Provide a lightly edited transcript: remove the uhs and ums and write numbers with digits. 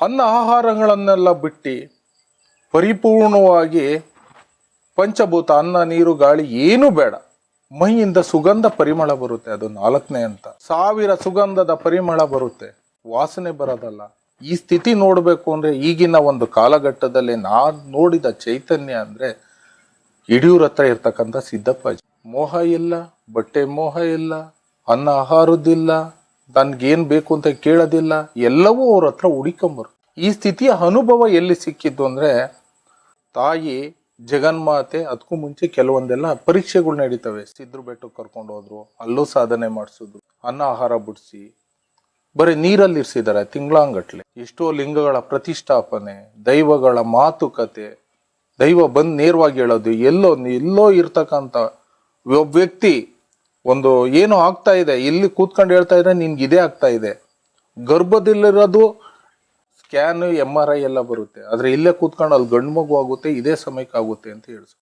ಅನ್ನ ಆಹಾರಗಳನ್ನೆಲ್ಲ ಬಿಟ್ಟು ಪರಿಪೂರ್ಣವಾಗಿ ಪಂಚಭೂತ ಅನ್ನ ನೀರು ಗಾಳಿ ಏನೂ ಬೇಡ, ಮೈಯಿಂದ ಸುಗಂಧ ಪರಿಮಳ ಬರುತ್ತೆ. ಅದು 4ನೇ ಅಂತ 1000 ಸುಗಂಧದ ಪರಿಮಳ ಬರುತ್ತೆ, ವಾಸನೆ ಬರೋದಲ್ಲ. ಈ ಸ್ಥಿತಿ ನೋಡಬೇಕು ಅಂದ್ರೆ ಈಗಿನ ಒಂದು ಕಾಲಘಟ್ಟದಲ್ಲಿ ನಾನು ನೋಡಿದ ಚೈತನ್ಯ ಅಂದ್ರೆ ಯಡಿಯೂರ ಹತ್ರ ಇರ್ತಕ್ಕಂಥ ಸಿದ್ದಪ್ಪಾಜಿ. ಮೋಹ ಇಲ್ಲ, ಬಟ್ಟೆ ಮೋಹ ಇಲ್ಲ, ಅನ್ನ ಆಹಾರದ್ದಿಲ್ಲ, ನನ್ಗೇನ್ ಬೇಕು ಅಂತ ಕೇಳೋದಿಲ್ಲ, ಎಲ್ಲವೂ ಅವ್ರ ಹತ್ರ ಹುಡಿಕೊಂಬರು. ಈ ಸ್ಥಿತಿಯ ಅನುಭವ ಎಲ್ಲಿ ಸಿಕ್ಕಿದ್ದು ಅಂದ್ರೆ ತಾಯಿ ಜಗನ್ಮಾತೆ ಅದಕ್ಕೂ ಮುಂಚೆ ಕೆಲವೊಂದೆಲ್ಲ ಪರೀಕ್ಷೆಗಳು ನಡೀತವೆ. ಸಿದ್ರು ಬೆಟ್ಟಕ್ಕೆ ಕರ್ಕೊಂಡು ಹೋದ್ರು, ಅಲ್ಲೂ ಸಾಧನೆ ಮಾಡಿಸಿದ್ರು, ಅನ್ನ ಆಹಾರ ಬಿಡಿಸಿ ಬರೀ ನೀರಲ್ಲಿ ಇರಿಸಿದ್ದಾರೆ ತಿಂಗಳಾಂಗಟ್ಲೆ. ಎಷ್ಟೋ ಲಿಂಗಗಳ ಪ್ರತಿಷ್ಠಾಪನೆ, ದೈವಗಳ ಮಾತುಕತೆ, ದೈವ ಬಂದು ನೇರವಾಗಿ ಹೇಳೋದು. ಎಲ್ಲೋ ಇರ್ತಕ್ಕಂಥ ಒಬ್ಬ ವ್ಯಕ್ತಿ ಒಂದು ಏನೋ ಆಗ್ತಾ ಇದೆ, ಇಲ್ಲಿ ಕೂತ್ಕೊಂಡು ಹೇಳ್ತಾ ಇದ್ರೆ ನಿನ್ಗೆ ಇದೇ ಆಗ್ತಾ ಇದೆ, ಗರ್ಭದಲ್ಲಿರೋದು ಸ್ಕ್ಯಾನ್ MRI ಎಲ್ಲ ಬರುತ್ತೆ, ಆದ್ರೆ ಇಲ್ಲೇ ಕೂತ್ಕೊಂಡು ಅಲ್ಲಿ ಗಂಡು ಮಗು ಆಗುತ್ತೆ, ಇದೇ ಸಮಯಕ್ಕೆ ಆಗುತ್ತೆ ಅಂತ ಹೇಳಿದ್ರು.